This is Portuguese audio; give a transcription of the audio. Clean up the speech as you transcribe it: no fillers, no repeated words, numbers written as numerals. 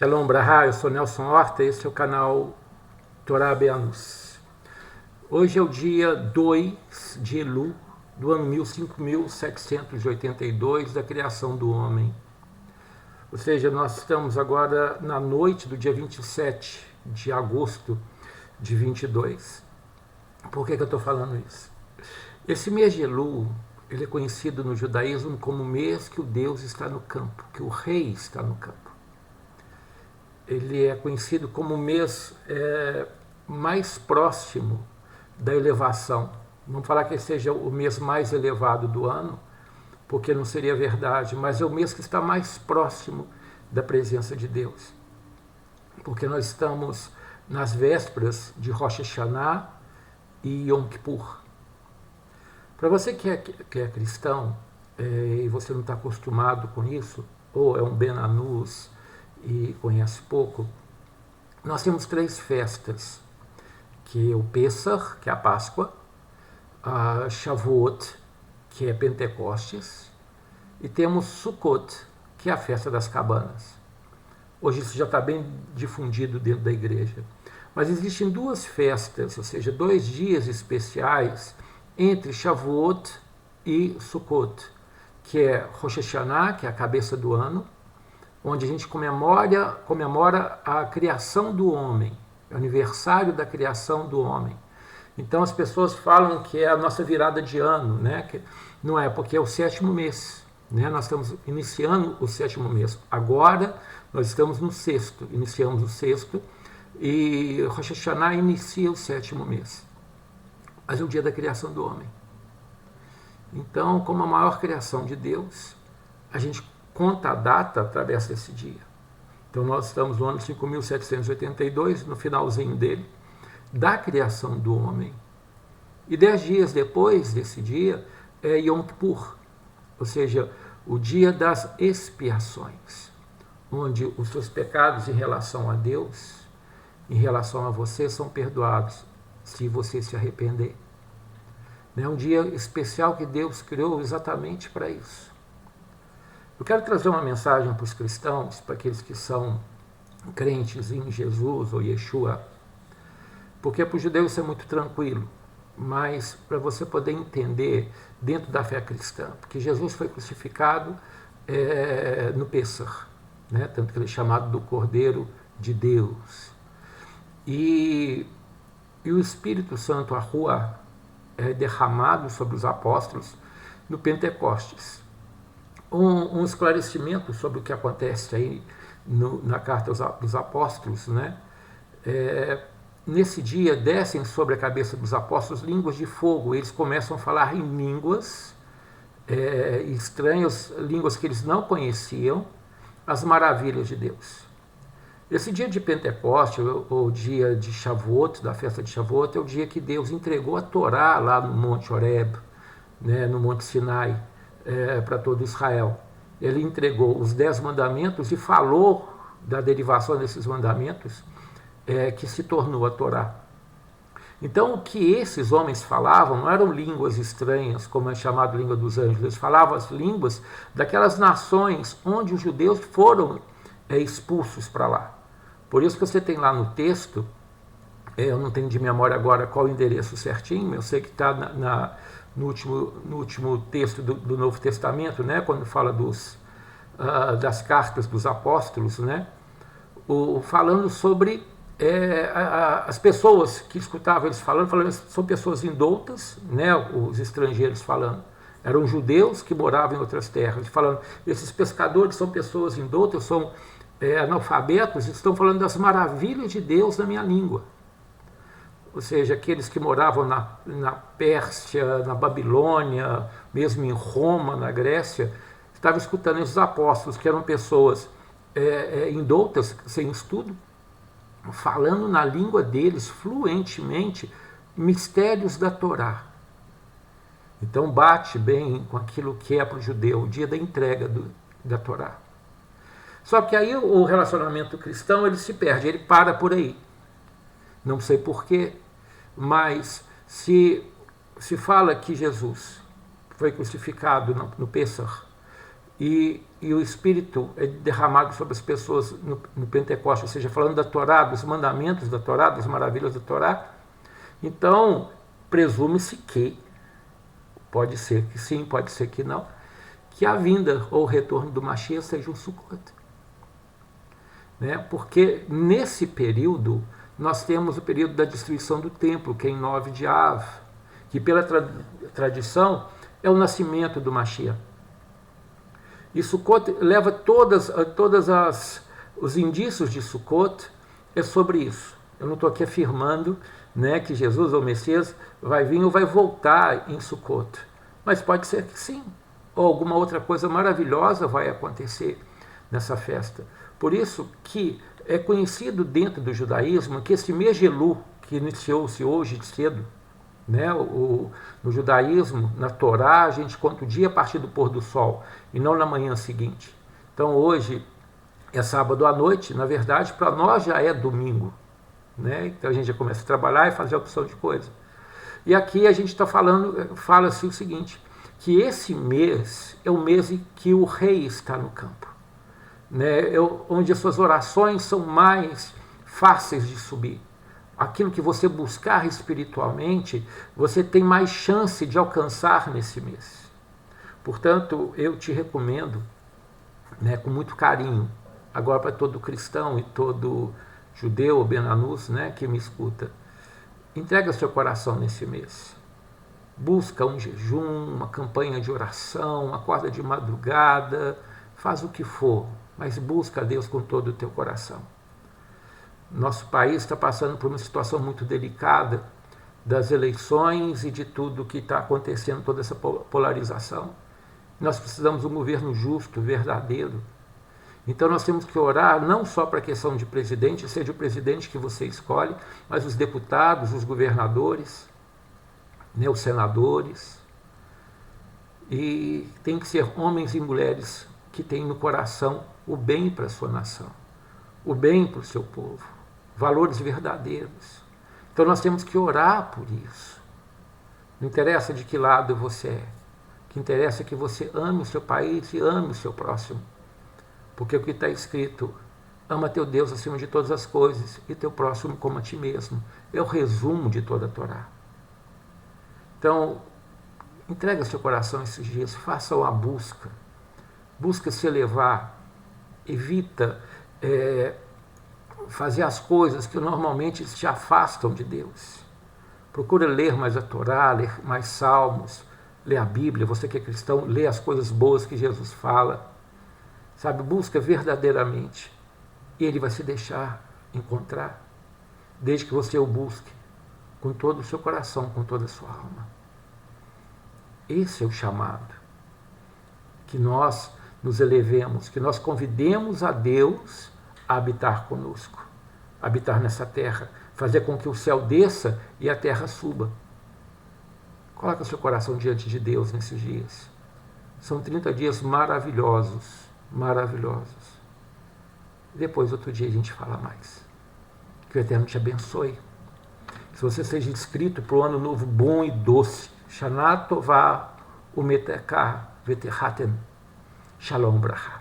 Shalom Brahá, eu sou Nelson Horta, esse é o canal Torá Beanus. Hoje é o dia 2 de Elu, do ano 5782 da criação do homem. Ou seja, nós estamos agora na noite do dia 27 de agosto de 22. Por que eu estou falando isso? Esse mês de Elu, ele é conhecido no judaísmo como o mês que o Deus está no campo, que o rei está no campo. Ele é conhecido como o mês mais próximo da elevação. Vamos falar que ele seja o mês mais elevado do ano, porque não seria verdade, mas é o mês que está mais próximo da presença de Deus. Porque nós estamos nas vésperas de Rosh Hashanah e Yom Kippur. Para você que é cristão e você não está acostumado com isso, ou é um Ben-Anus e conhece pouco, nós temos 3 festas, que é o Pesach, que é a Páscoa, a Shavuot, que é Pentecostes, e temos Sukkot, que é a festa das cabanas. Hoje isso já está bem difundido dentro da igreja. Mas existem 2 festas, ou seja, 2 dias especiais entre Shavuot e Sukkot, que é Rosh Hashanah, que é a cabeça do ano, onde a gente comemora a criação do homem, o aniversário da criação do homem. Então as pessoas falam que é a nossa virada de ano, né? Que não é, porque é o 7º mês, né? Nós estamos iniciando o 7º mês. Agora nós estamos no 6º, iniciamos o 6º, e Rosh Hashanah inicia o 7º mês. Mas é o dia da criação do homem. Então, como a maior criação de Deus, a gente conta a data através desse dia. Então nós estamos no ano 5782, no finalzinho dele, da criação do homem. E 10 dias depois desse dia é Yom Kippur, ou seja, o dia das expiações, onde os seus pecados em relação a Deus, em relação a você, são perdoados, se você se arrepender. É um dia especial que Deus criou exatamente para isso. Eu quero trazer uma mensagem para os cristãos, para aqueles que são crentes em Jesus ou Yeshua, porque para o judeu isso é muito tranquilo, mas para você poder entender dentro da fé cristã, porque Jesus foi crucificado no Pesach, né? Tanto que ele é chamado do Cordeiro de Deus. E o Espírito Santo, a Ruach, é derramado sobre os apóstolos no Pentecostes. Um esclarecimento sobre o que acontece aí na carta dos apóstolos, né? Nesse dia descem sobre a cabeça dos apóstolos línguas de fogo, eles começam a falar em línguas estranhas, línguas que eles não conheciam, as maravilhas de Deus. Esse dia de Pentecostes, o dia de Shavuot, da festa de Shavuot, é o dia que Deus entregou a Torá lá no Monte Horeb, né, no Monte Sinai, para todo Israel. Ele entregou os 10 mandamentos e falou da derivação desses mandamentos, que se tornou a Torá. Então, o que esses homens falavam não eram línguas estranhas, como é chamado língua dos anjos, eles falavam as línguas daquelas nações onde os judeus foram expulsos para lá. Por isso que você tem lá no texto, eu não tenho de memória agora qual o endereço certinho, eu sei que está no último texto do Novo Testamento, né, quando fala das cartas dos apóstolos, né, falando sobre as pessoas que escutavam eles falando são pessoas indoutas, né, os estrangeiros falando. Eram judeus que moravam em outras terras, falando, esses pescadores são pessoas indoutas, são analfabetos, estão falando das maravilhas de Deus na minha língua. Ou seja, aqueles que moravam na Pérsia, na Babilônia, mesmo em Roma, na Grécia, estavam escutando esses apóstolos, que eram pessoas indoutas, sem estudo, falando na língua deles, fluentemente, mistérios da Torá. Então bate bem com aquilo que é para o judeu, o dia da entrega da Torá. Só que aí o relacionamento cristão ele se perde, ele para por aí. Não sei porquê, mas se fala que Jesus foi crucificado no Pesach e o Espírito é derramado sobre as pessoas no Pentecostes, ou seja, falando da Torá, dos mandamentos da Torá, das maravilhas da Torá. Então, presume-se que, pode ser que sim, pode ser que não, que a vinda ou o retorno do Mashiach seja um Sukkot. Né? Porque nesse período, nós temos o período da destruição do templo, que é em 9 de Av, que pela tradição é o nascimento do Mashiach. E Sukkot leva todos os indícios de Sukkot é sobre isso. Eu não estou aqui afirmando, né, que Jesus ou Messias vai vir ou vai voltar em Sukkot. Mas pode ser que sim. Ou alguma outra coisa maravilhosa vai acontecer nessa festa. Por isso que é conhecido dentro do judaísmo que esse mês de Elul, que iniciou-se hoje cedo, né, no judaísmo, na Torá, a gente conta o dia a partir do pôr do sol e não na manhã seguinte. Então hoje é sábado à noite, na verdade para nós já é domingo, né? Então a gente já começa a trabalhar e fazer a opção de coisa. E aqui a gente está fala-se o seguinte, que esse mês é o mês em que o rei está no campo, né? Onde as suas orações são mais fáceis de subir. Aquilo que você buscar espiritualmente, você tem mais chance de alcançar nesse mês. Portanto, eu te recomendo, né, com muito carinho, agora para todo cristão e todo judeu ou benanus, né, que me escuta, entrega seu coração nesse mês. Busca um jejum, uma campanha de oração, acorda de madrugada, faz o que for, mas busca a Deus com todo o teu coração. Nosso país está passando por uma situação muito delicada das eleições e de tudo que está acontecendo, toda essa polarização. Nós precisamos de um governo justo, verdadeiro. Então nós temos que orar não só para a questão de presidente, seja o presidente que você escolhe, mas os deputados, os governadores, né, os senadores. E tem que ser homens e mulheres que têm no coração o bem para a sua nação, o bem para o seu povo, valores verdadeiros. Então nós temos que orar por isso. Não interessa de que lado você é. O que interessa é que você ame o seu país e ame o seu próximo. Porque o que está escrito, ama teu Deus acima de todas as coisas e teu próximo como a ti mesmo. É o resumo de toda a Torá. Então, entrega seu coração esses dias, faça uma busca. Busca se elevar. Evita fazer as coisas que normalmente te afastam de Deus. Procura ler mais a Torá, ler mais salmos, ler a Bíblia. Você que é cristão, lê as coisas boas que Jesus fala. Sabe, busca verdadeiramente. E Ele vai se deixar encontrar, desde que você o busque com todo o seu coração, com toda a sua alma. Esse é o chamado. Que nós nos elevemos, que nós convidemos a Deus a habitar conosco, habitar nessa terra, fazer com que o céu desça e a terra suba. Coloca seu coração diante de Deus nesses dias. São 30 dias maravilhosos, maravilhosos. Depois, outro dia, a gente fala mais. Que o Eterno te abençoe. Que você seja inscrito para o ano novo bom e doce. Shana Tová Umetekah Veterhaten. Shalom Bracha.